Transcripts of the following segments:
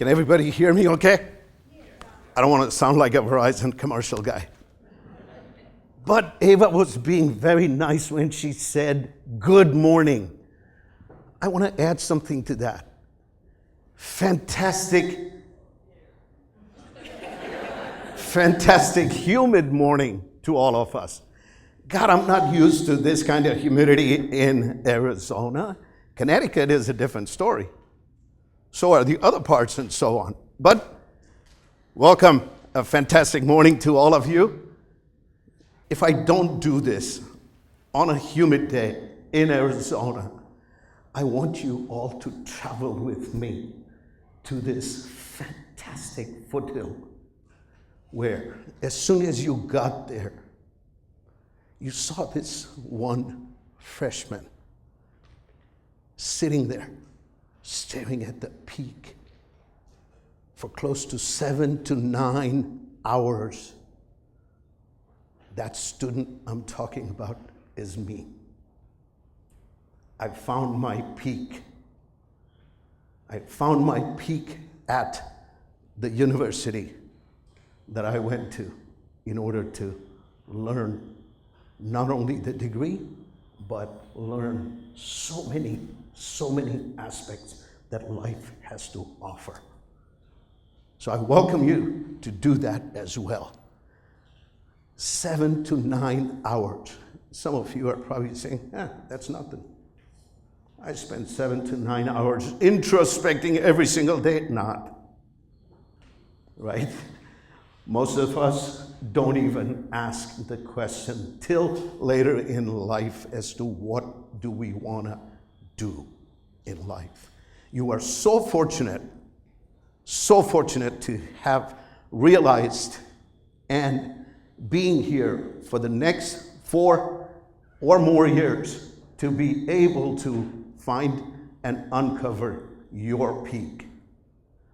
Can everybody hear me okay? I don't want to sound like a Verizon commercial guy. But Ava was being very nice when she said, good morning. I want to add something to that. Fantastic humid morning to all of us. God, I'm not used to this kind of humidity in Arizona. Connecticut is a different story. So are the other parts and so on. But welcome, a fantastic morning to all of you. If I don't do this on a humid day in Arizona, I want you all to travel with me to this fantastic foothill where as soon as you got there, you saw this one freshman sitting there, staring at the peak for close to 7 to 9 hours. That student I'm talking about is me. I found my peak. I found my peak at the university that I went to in order to learn not only the degree, but learn so many aspects that life has to offer. So I welcome you to do that as well. 7 to 9 hours. Some of you are probably saying, that's nothing. I spend 7 to 9 hours introspecting every single day. Not. Right? Most of us don't even ask the question till later in life as to what do we want to do in life. You are so fortunate to have realized and being here for the next 4 or more years to be able to find and uncover your peak.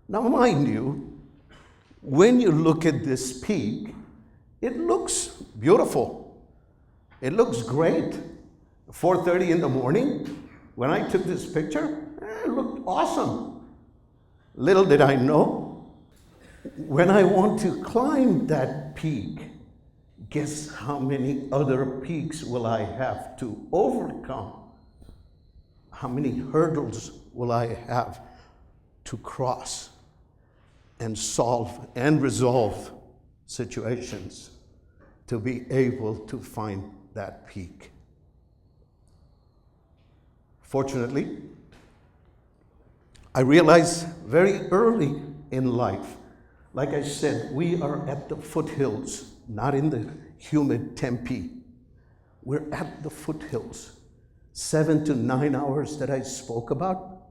Now, mind you, when you look at this peak, it looks beautiful. It looks great. 4:30 in the morning, when I took this picture, it looked awesome. Little did I know, when I want to climb that peak, guess how many other peaks will I have to overcome? How many hurdles will I have to cross and solve and resolve situations to be able to find that peak? Fortunately, I realized very early in life, like I said, we are at the foothills, not in the humid Tempe. We're at the foothills. 7 to 9 hours that I spoke about,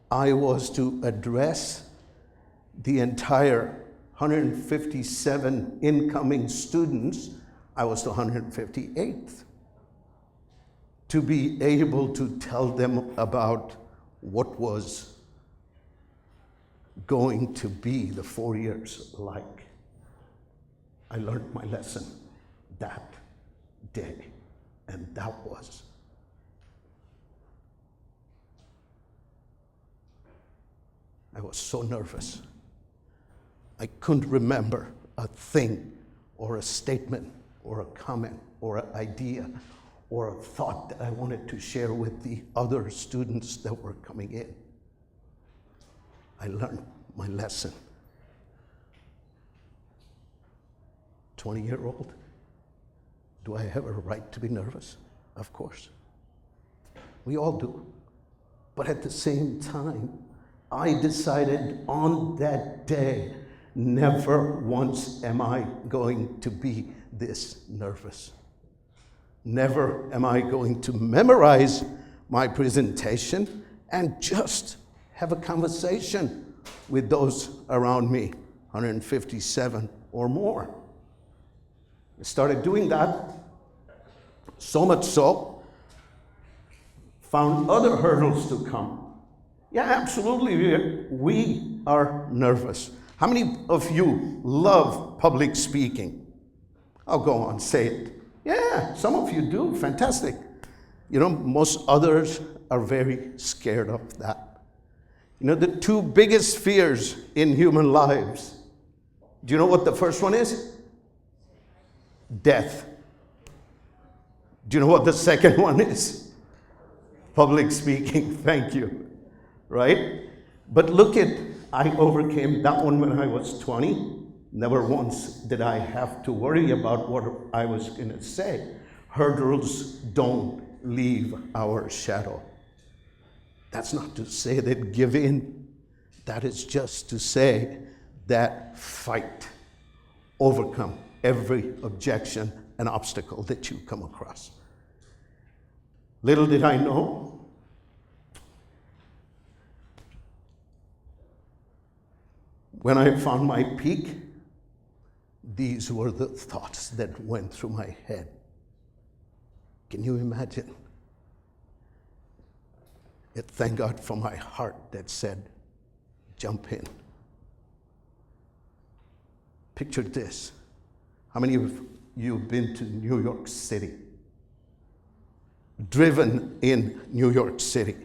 I was to address the entire 157 incoming students. I was the 158th. To be able to tell them about what was going to be the 4 years like. I learned my lesson that day, and that was I was so nervous. I couldn't remember a thing or a statement or a comment or an idea or a thought that I wanted to share with the other students that were coming in. I learned my lesson. 20-year-old, do I have a right to be nervous? Of course. We all do. But at the same time, I decided on that day, never once am I going to be this nervous. Never am I going to memorize my presentation and just have a conversation with those around me, 157 or more. I started doing that, so much so, found other hurdles to come. Yeah, absolutely, we are nervous. How many of you love public speaking? I'll go on, say it. Yeah, some of you do, fantastic. You know, most others are very scared of that. You know, the two biggest fears in human lives. Do you know what the first one is? Death. Do you know what the second one is? Public speaking. Thank you. Right? But look at, I overcame that one when I was 20. Never once did I have to worry about what I was going to say. Hurdles don't leave our shadow. That's not to say that give in. That is just to say that fight. Overcome every objection and obstacle that you come across. Little did I know, when I found my peak, these were the thoughts that went through my head. Can you imagine? Thank God for my heart that said, jump in. Picture this. How many of you have been to New York City? Driven in New York City?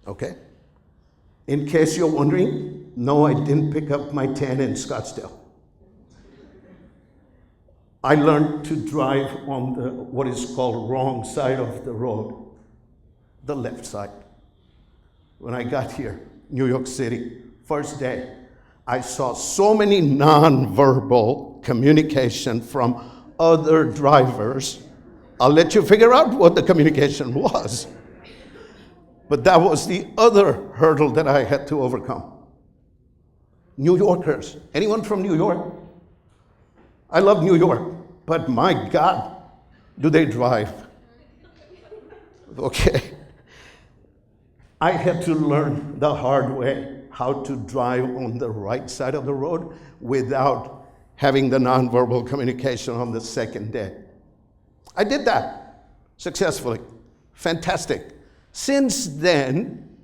Okay? In case you're wondering, no, I didn't pick up my 10 in Scottsdale. I learned to drive on the what is called wrong side of the road, the left side. When I got here, New York City, first day, I saw so many nonverbal communication from other drivers. I'll let you figure out what the communication was. But that was the other hurdle that I had to overcome. New Yorkers. Anyone from New York? I love New York, but my God, do they drive? Okay. I had to learn the hard way how to drive on the right side of the road without having the nonverbal communication on the second day. I did that successfully. Fantastic. Since then,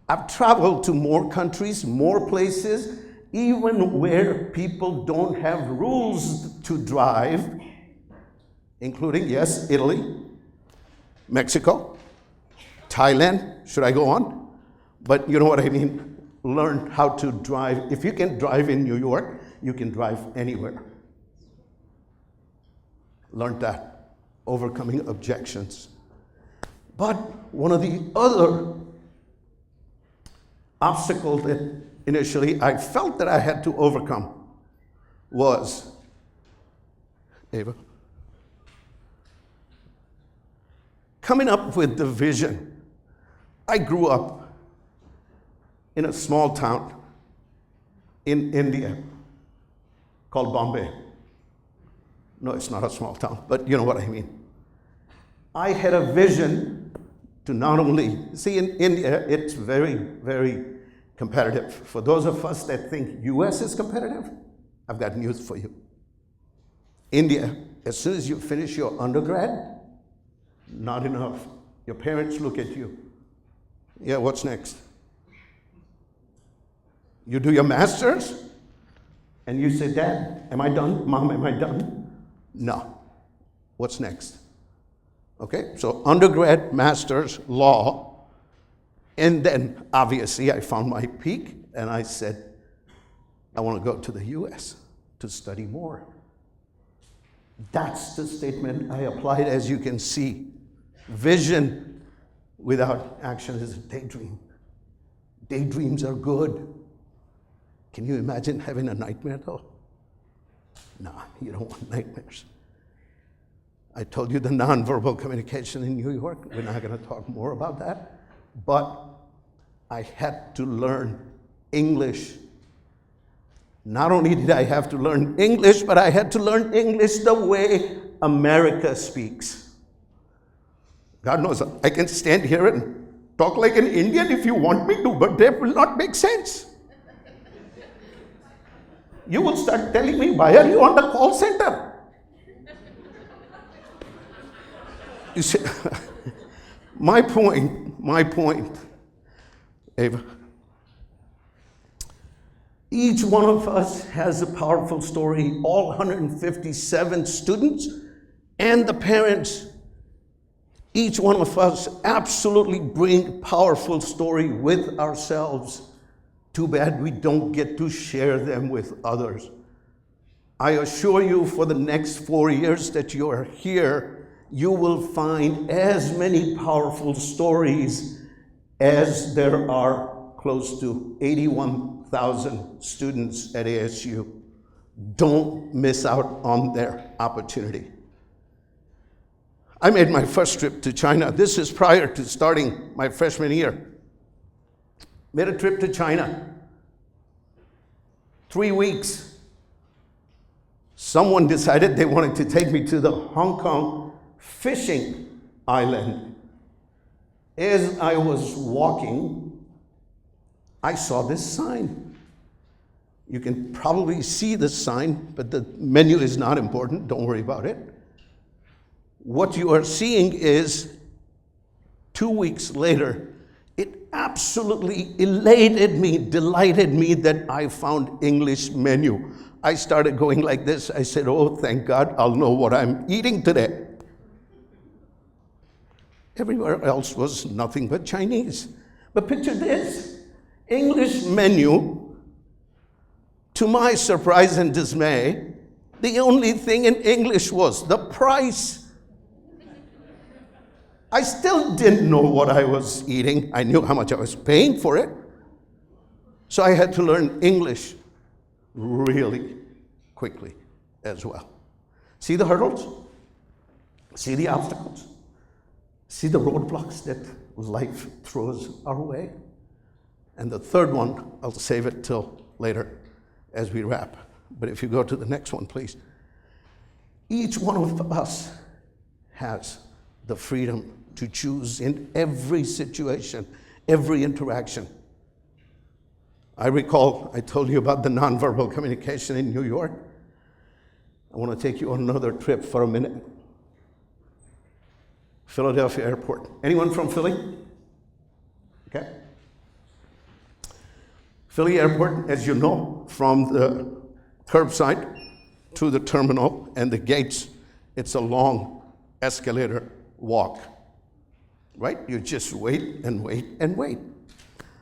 I've traveled to more countries, more places, even where people don't have rules to drive, including, yes, Italy, Mexico, Thailand. Should I go on? But you know what I mean. Learn how to drive. If you can drive in New York, you can drive anywhere. Learned that. Overcoming objections. But one of the other obstacles that initially I felt that I had to overcome was, Ava, coming up with the vision. I grew up in a small town in India called Bombay. No, it's not a small town, but you know what I mean. I had a vision to not only, see, in India, it's very, very competitive. For those of us that think US is competitive, I've got news for you. India, as soon as you finish your undergrad, not enough. Your parents look at you. Yeah, what's next? You do your master's, and you say, Dad, am I done? Mom, am I done? No. What's next? Okay, so undergrad, master's, law, and then obviously I found my peak, and I said, I want to go to the US to study more. That's the statement I applied, as you can see. Vision without action is a daydream. Daydreams are good. Can you imagine having a nightmare though? No, you don't want nightmares. I told you the nonverbal communication in New York. We're not going to talk more about that. But I had to learn English. Not only did I have to learn English, but I had to learn English the way America speaks. God knows, I can stand here and talk like an Indian if you want me to, but that will not make sense. You will start telling me, why are you on the call center? You see, my point, Ava, each one of us has a powerful story. All 157 students and the parents, each one of us absolutely bring powerful story with ourselves. Too bad we don't get to share them with others. I assure you, for the next 4 years that you are here, you will find as many powerful stories as there are close to 81,000 students at ASU. Don't miss out on their opportunity. I made my first trip to China. This is prior to starting my freshman year. Made a trip to China. 3 weeks. Someone decided they wanted to take me to the Hong Kong fishing island. As I was walking, I saw this sign. You can probably see the sign, but the menu is not important. Don't worry about it. What you are seeing is 2 weeks later, it absolutely elated me, delighted me that I found English menu. I started going like this. I said, oh, thank God, I'll know what I'm eating today. Everywhere else was nothing but Chinese. But picture this, English menu. To my surprise and dismay, the only thing in English was the price. I still didn't know what I was eating. I knew how much I was paying for it. So I had to learn English really quickly as well. See the hurdles? See the obstacles? See the roadblocks that life throws our way? And the third one, I'll save it till later as we wrap. But if you go to the next one, please. Each one of us has the freedom to choose in every situation, every interaction. I recall I told you about the nonverbal communication in New York. I want to take you on another trip for a minute. Philadelphia Airport. Anyone from Philly? Okay. Philly Airport, as you know, from the curbside to the terminal and the gates, it's a long escalator walk, right? You just wait and wait and wait.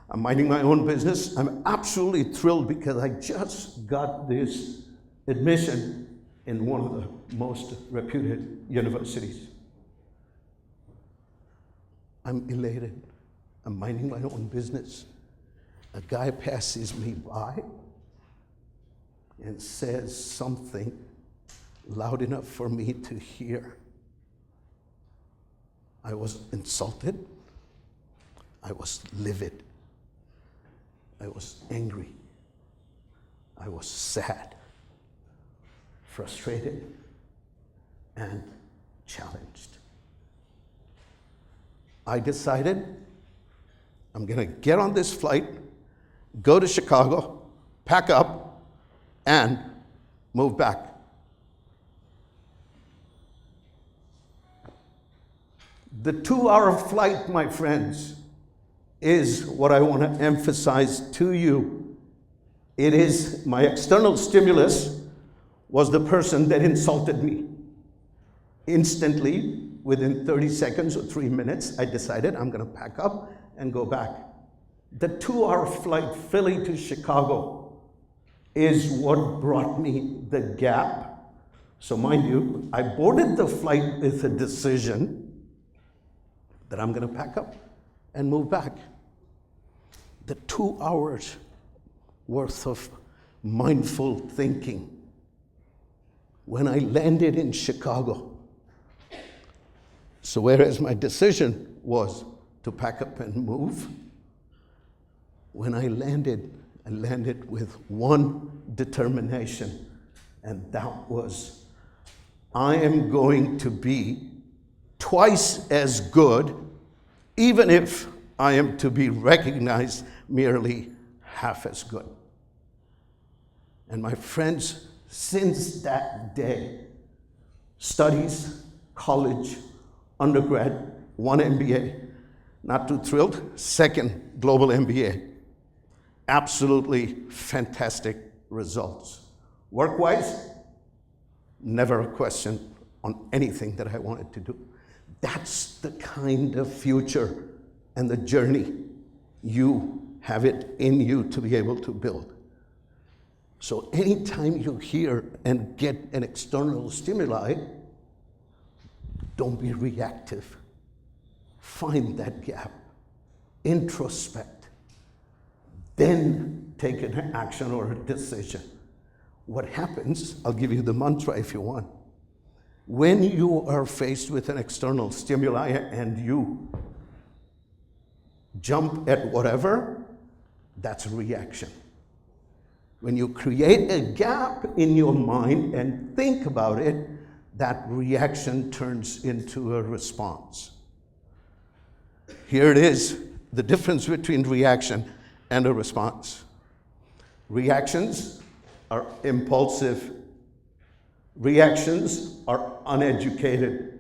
I'm minding my own business. I'm absolutely thrilled because I just got this admission in one of the most reputed universities. I'm elated. I'm minding my own business. A guy passes me by and says something loud enough for me to hear. I was insulted. I was livid. I was angry. I was sad, frustrated, and challenged. I decided I'm going to get on this flight, go to Chicago, pack up, and move back. The 2-hour flight, my friends, is what I want to emphasize to you. It is my external stimulus was the person that insulted me. Instantly, within 30 seconds or 3 minutes, I decided I'm going to pack up and go back. The 2-hour flight, Philly to Chicago, is what brought me the gap. So mind you, I boarded the flight with a decision that I'm going to pack up and move back. The 2 hours worth of mindful thinking. When I landed in Chicago, so whereas my decision was to pack up and move, when I landed with one determination, and that was, I am going to be twice as good, even if I am to be recognized merely half as good. And my friends, since that day, studies, college, undergrad, 1 MBA, not too thrilled, 2nd global MBA. Absolutely fantastic results. Work-wise, never a question on anything that I wanted to do. That's the kind of future and the journey you have it in you to be able to build. So anytime you hear and get an external stimuli, don't be reactive. Find that gap. Introspect. Then take an action or a decision. What happens, I'll give you the mantra if you want. When you are faced with an external stimuli and you jump at whatever, that's a reaction. When you create a gap in your mind and think about it, that reaction turns into a response. Here it is, the difference between reaction and a response. Reactions are impulsive. Reactions are uneducated.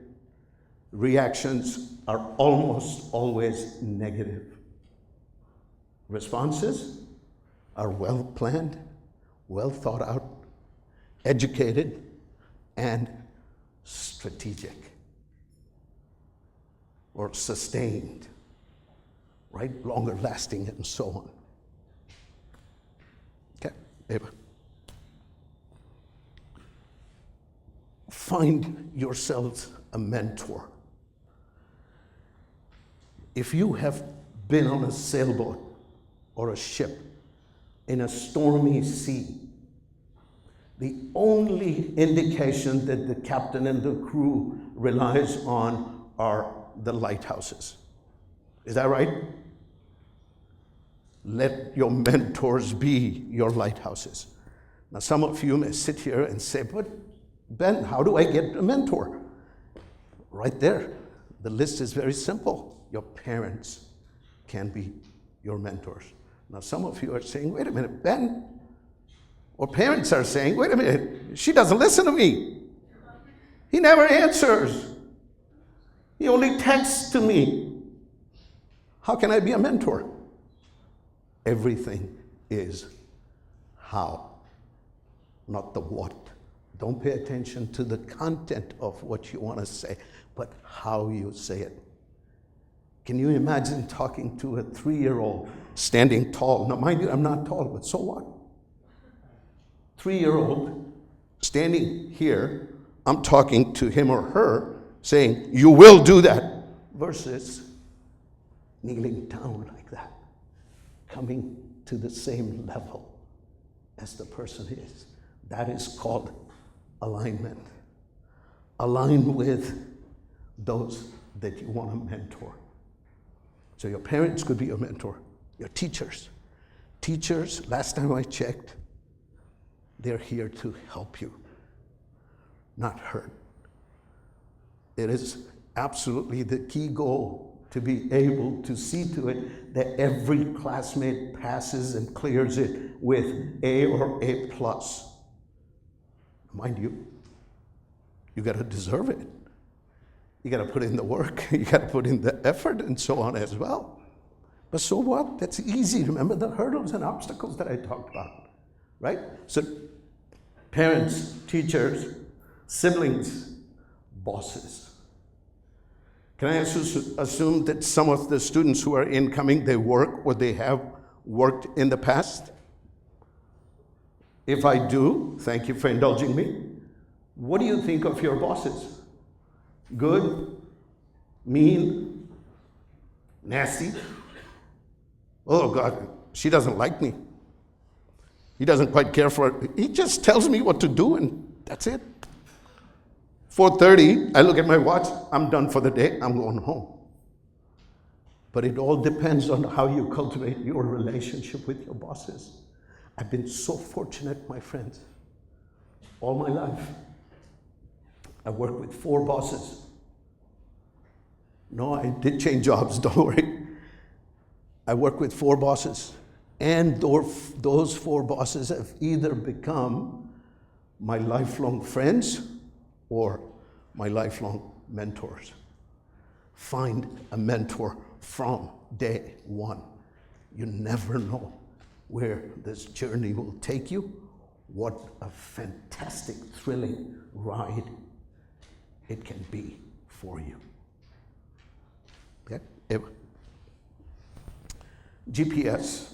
Reactions are almost always negative. Responses are well planned, well thought out, educated, and strategic or sustained, right? Longer lasting and so on. Okay, Eva. Find yourselves a mentor. If you have been on a sailboat or a ship in a stormy sea, the only indication that the captain and the crew relies on are the lighthouses. Is that right? Let your mentors be your lighthouses. Now, some of you may sit here and say, but Ben, how do I get a mentor? Right there. The list is very simple. Your parents can be your mentors. Now, some of you are saying, wait a minute, Ben, or parents are saying, wait a minute, she doesn't listen to me. He never answers. He only texts to me. How can I be a mentor? Everything is how, not the what. Don't pay attention to the content of what you want to say, but how you say it. Can you imagine talking to a 3-year-old standing tall? Now, mind you, I'm not tall, but so what? 3-year-old standing here, I'm talking to him or her, saying, you will do that, versus kneeling down like that, coming to the same level as the person is. That is called alignment. Align with those that you want to mentor. So your parents could be your mentor. Your teachers. Teachers, last time I checked, they're here to help you, not hurt. It is absolutely the key goal to be able to see to it that every classmate passes and clears it with A or A+. Mind you, you got to deserve it. You got to put in the work. You got to put in the effort and so on as well. But so what? That's easy. Remember the hurdles and obstacles that I talked about, right? So parents, teachers, siblings, bosses. Can I assume that some of the students who are incoming, they work or they have worked in the past? If I do, thank you for indulging me. What do you think of your bosses? Good? Mean? Nasty? Oh God, she doesn't like me. He doesn't quite care for it. He just tells me what to do and that's it. 4:30, I look at my watch, I'm done for the day, I'm going home. But it all depends on how you cultivate your relationship with your bosses. I've been so fortunate, my friends, all my life. I worked with 4 bosses. No, I did change jobs, don't worry. I worked with 4 bosses, and those 4 bosses have either become my lifelong friends or my lifelong mentors. Find a mentor from day one. You never know where this journey will take you. What a fantastic, thrilling ride it can be for you. Okay? GPS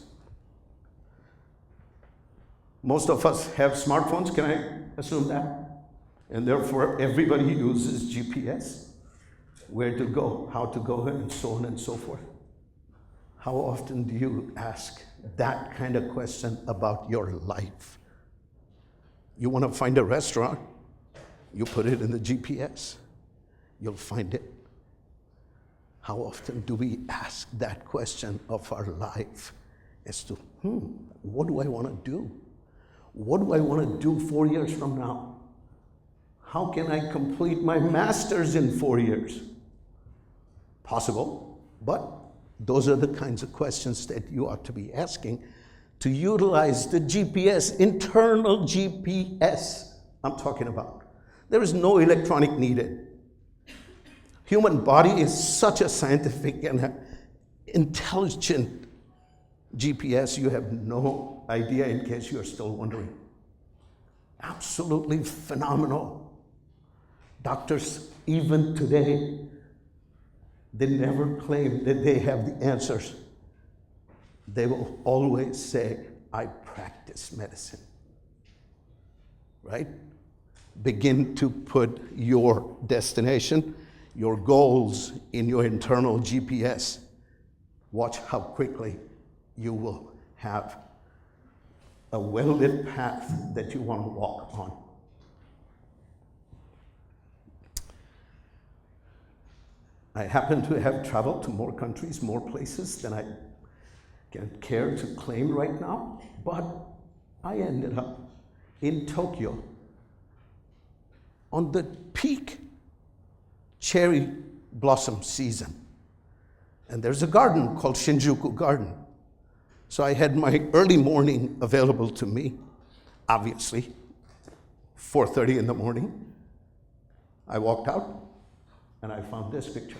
Most of us have smartphones, can I assume that? And therefore, everybody uses GPS. Where to go, how to go, and so on and so forth. How often do you ask that kind of question about your life? You want to find a restaurant, you put it in the GPS, you'll find it. How often do we ask that question of our life as to, what do I want to do? What do I want to do 4 years from now? How can I complete my master's in 4 years? Possible, but those are the kinds of questions that you ought to be asking to utilize the GPS, internal GPS I'm talking about. There is no electronic needed. Human body is such a scientific and intelligent GPS, you have no idea, in case you are still wondering. Absolutely phenomenal. Doctors, even today, they never claim that they have the answers. They will always say, I practice medicine. Right? Begin to put your destination, your goals in your internal GPS. Watch how quickly you will have a well-lit path that you want to walk on. I happen to have traveled to more countries, more places than I can care to claim right now, but I ended up in Tokyo on the peak cherry blossom season. And there's a garden called Shinjuku Garden. So I had my early morning available to me, obviously, 4:30 in the morning. I walked out and I found this picture,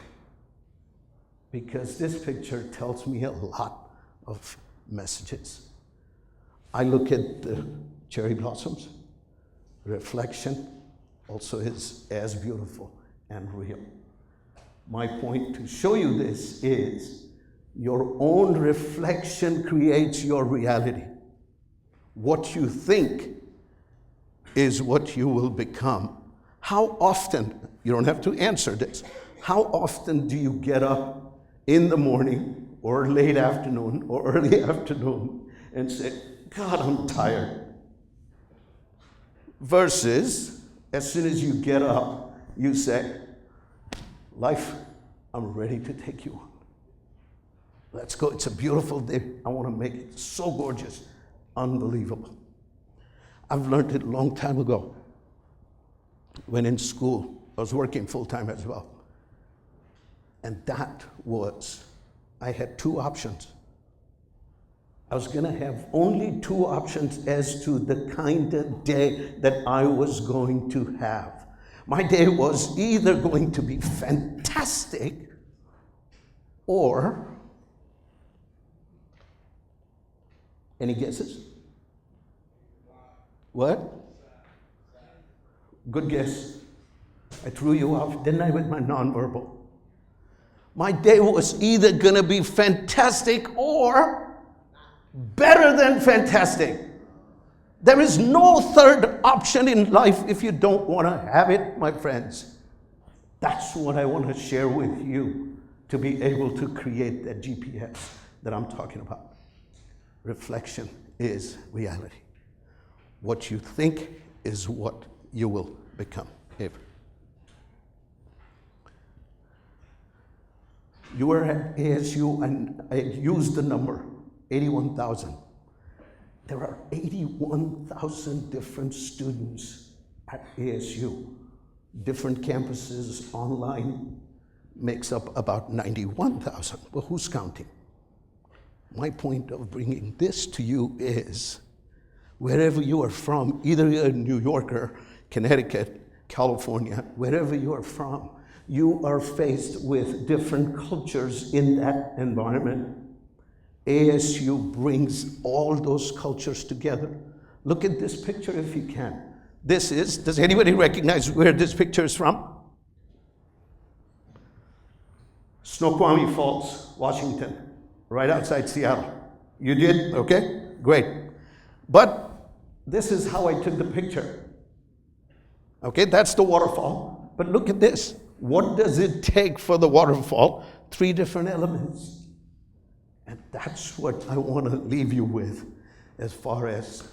because this picture tells me a lot of messages. I look at the cherry blossoms, reflection also is as beautiful and real. My point to show you this is your own reflection creates your reality. What you think is what you will become. How often, you don't have to answer this, how often do you get up in the morning or late afternoon or early afternoon and say, God, I'm tired? Versus, as soon as you get up, you say, life, I'm ready to take you on. Let's go. It's a beautiful day. I want to make it so gorgeous, unbelievable. I've learned it a long time ago. When in school, I was working full-time as well. And that was, I had two options. I was going to have only two options as to the kind of day that I was going to have. My day was either going to be fantastic or, any guesses? What? Good guess. I threw you off, didn't I, with my nonverbal? My day was either going to be fantastic or better than fantastic. There is no third option in life if you don't want to have it, my friends. That's what I want to share with you to be able to create that GPS that I'm talking about. Reflection is reality. What you think is what you will become. You were at ASU, and I used the number 81,000. There are 81,000 different students at ASU. Different campuses, online, makes up about 91,000. Well, who's counting? My point of bringing this to you is, wherever you are from, either you're a New Yorker, Connecticut, California, wherever you are from, you are faced with different cultures in that environment. ASU brings all those cultures together. Look at this picture if you can. This is, does anybody recognize where this picture is from? Snoqualmie Falls, Washington, right outside Seattle. You did? Okay, great. But This is how I took the picture. Okay, that's the waterfall. But look at this. What does it take for the waterfall? 3 different elements. And that's what I want to leave you with as far as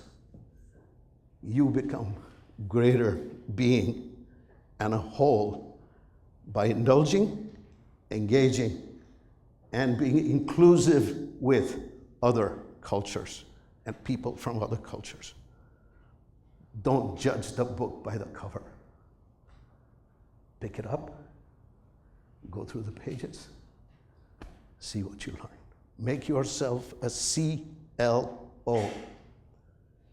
you become greater being and a whole by indulging, engaging, and being inclusive with other cultures and people from other cultures. Don't judge the book by the cover. Pick it up, go through the pages, see what you learn. Make yourself a CLO,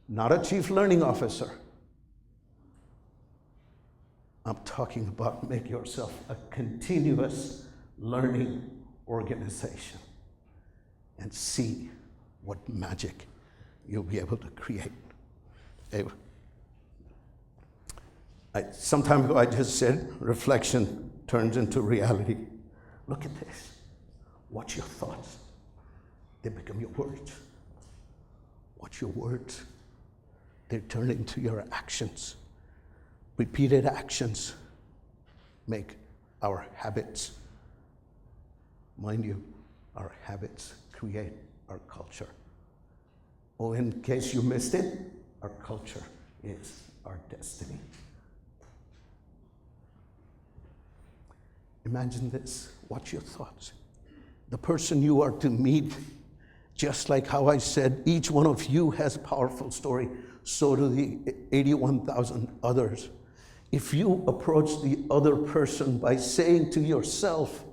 not a Chief Learning Officer. I'm talking about make yourself a continuous learning organization and see what magic you'll be able to create. Some time ago I just said reflection turns into reality. Look at this. Watch your thoughts. They become your words. Watch your words. They turn into your actions. Repeated actions make our habits. Mind you, our habits create our culture. Oh, in case you missed it, our culture is our destiny. Imagine this. Watch your thoughts. The person you are to meet, just like how I said, each one of you has a powerful story, so do the 81,000 others. If you approach the other person by saying to yourself,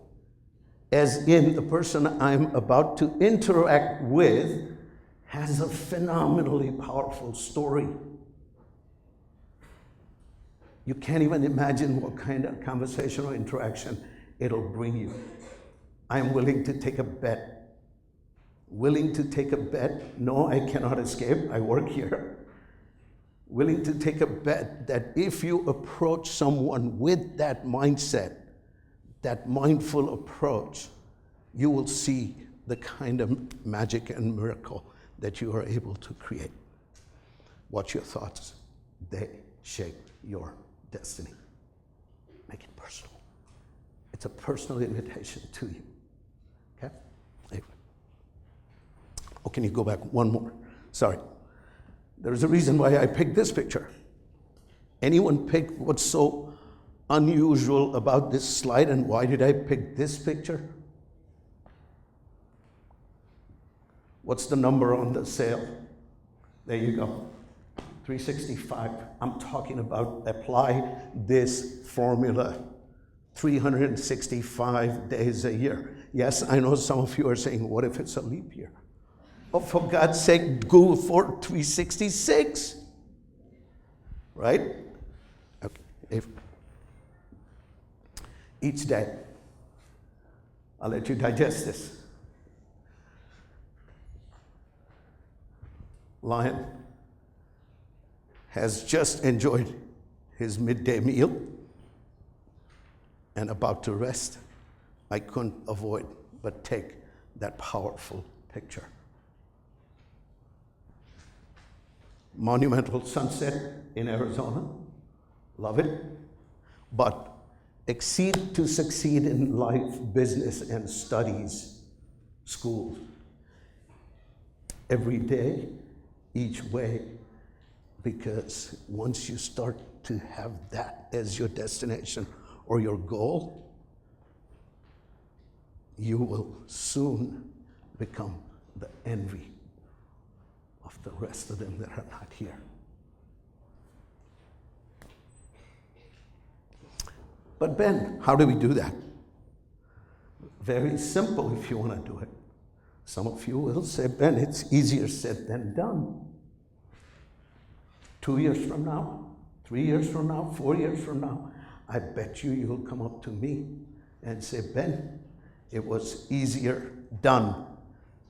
as in the person I'm about to interact with has a phenomenally powerful story. You can't even imagine what kind of conversation or interaction it'll bring you. I'm willing to take a bet. Willing to take a bet? No, I cannot escape. I work here. Willing to take a bet that if you approach someone with that mindset, that mindful approach, you will see the kind of magic and miracle that you are able to create. Watch your thoughts. They shape your destiny. Make it personal. It's a personal invitation to you. Okay? Anyway. Oh, can you go back one more? Sorry. There's a reason why I picked this picture. Anyone pick what's so unusual about this slide, and why did I pick this picture? What's the number on the sale? There you go. 365. I'm talking about apply this formula 365 days a year. Yes, I know some of you are saying, what if it's a leap year? Oh, for God's sake, go for 366. Right? Okay. Each day, I'll let you digest this. Lion has just enjoyed his midday meal and about to rest. I couldn't avoid but take that powerful picture. Monumental sunset in Arizona. Love it. But exceed to succeed in life, business, and studies, school. Every day, each way, because once you start to have that as your destination or your goal, you will soon become the envy of the rest of them that are not here. But Ben, how do we do that? Very simple if you want to do it. Some of you will say, Ben, it's easier said than done. 2 years from now, 3 years from now, 4 years from now, I bet you'll come up to me and say, Ben, it was easier done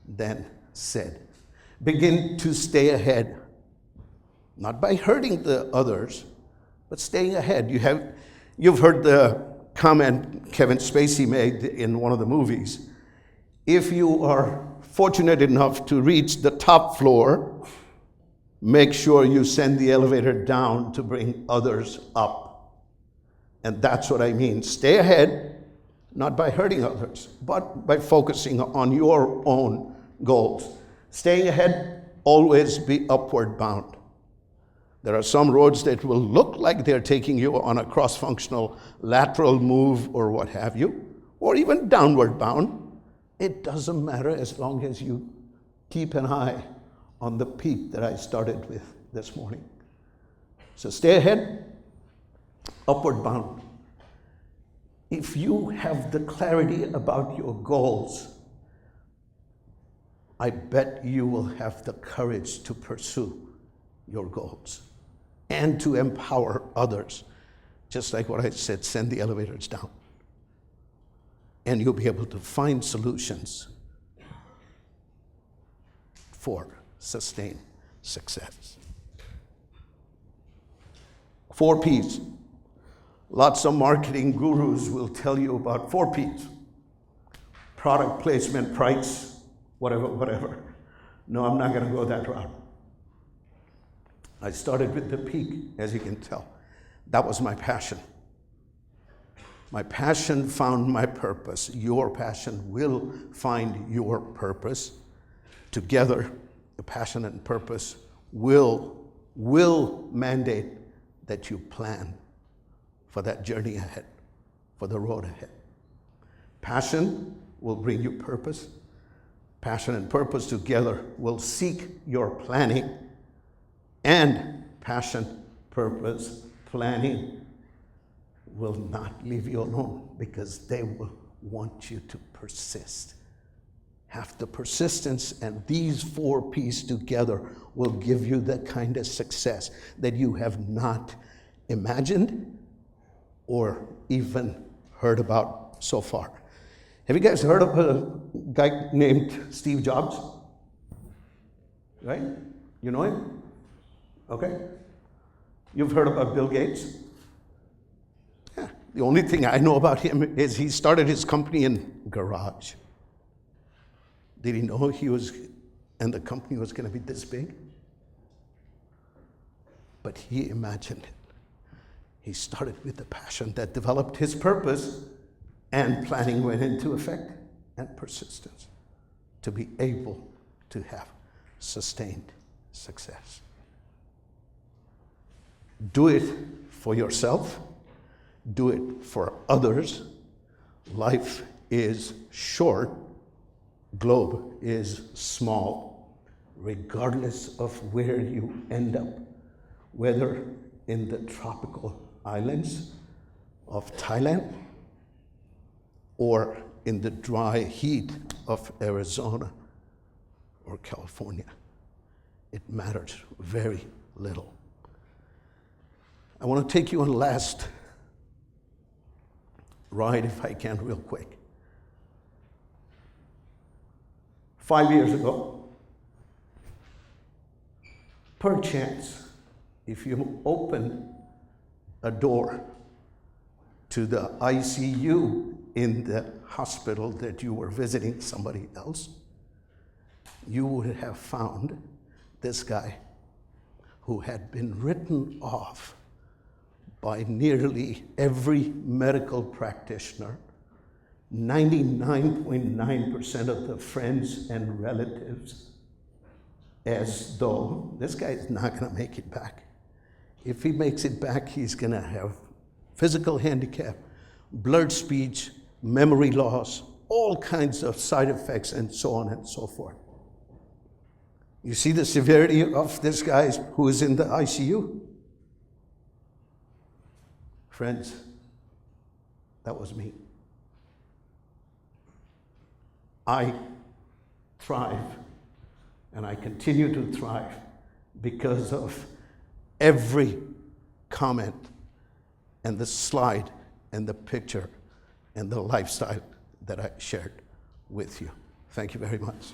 than said. Begin to stay ahead, not by hurting the others, but staying ahead. You've heard the comment Kevin Spacey made in one of the movies. If you are fortunate enough to reach the top floor, make sure you send the elevator down to bring others up. And that's what I mean. Stay ahead, not by hurting others, but by focusing on your own goals. Staying ahead, always be upward bound. There are some roads that will look like they're taking you on a cross-functional lateral move or what have you, or even downward bound. It doesn't matter as long as you keep an eye on the peak that I started with this morning. So stay ahead, upward bound. If you have the clarity about your goals, I bet you will have the courage to pursue your goals and to empower others. Just like what I said, send the elevators down. And you'll be able to find solutions for sustained success. 4 P's. Lots of marketing gurus will tell you about 4 P's. Product placement, price, whatever. No, I'm not going to go that route. I started with the peak, as you can tell. That was my passion. My passion found my purpose. Your passion will find your purpose. Together, the passion and purpose will mandate that you plan for that journey ahead, for the road ahead. Passion will bring you purpose. Passion and purpose together will seek your planning. And passion, purpose, planning will not leave you alone because they will want you to persist. Have the persistence, and these 4 P's together will give you the kind of success that you have not imagined or even heard about so far. Have you guys heard of a guy named Steve Jobs? Right? You know him? Okay. You've heard about Bill Gates? Yeah. The only thing I know about him is he started his company in a garage. Did he know the company was going to be this big? But he imagined it. He started with the passion that developed his purpose, and planning went into effect, and persistence to be able to have sustained success. Do it for yourself. Do it for others. Life is short. Globe is small. Regardless of where you end up, whether in the tropical islands of Thailand or in the dry heat of Arizona or California, it matters very little. I want to take you on the last ride, if I can, real quick. 5 years ago, perchance, if you open a door to the ICU in the hospital that you were visiting somebody else, you would have found this guy who had been written off by nearly every medical practitioner, 99.9% of the friends and relatives, as though this guy is not going to make it back. If he makes it back, he's going to have physical handicap, blurred speech, memory loss, all kinds of side effects, and so on and so forth. You see the severity of this guy who is in the ICU? Friends, that was me. I thrive, and I continue to thrive because of every comment and the slide and the picture and the lifestyle that I shared with you. Thank you very much.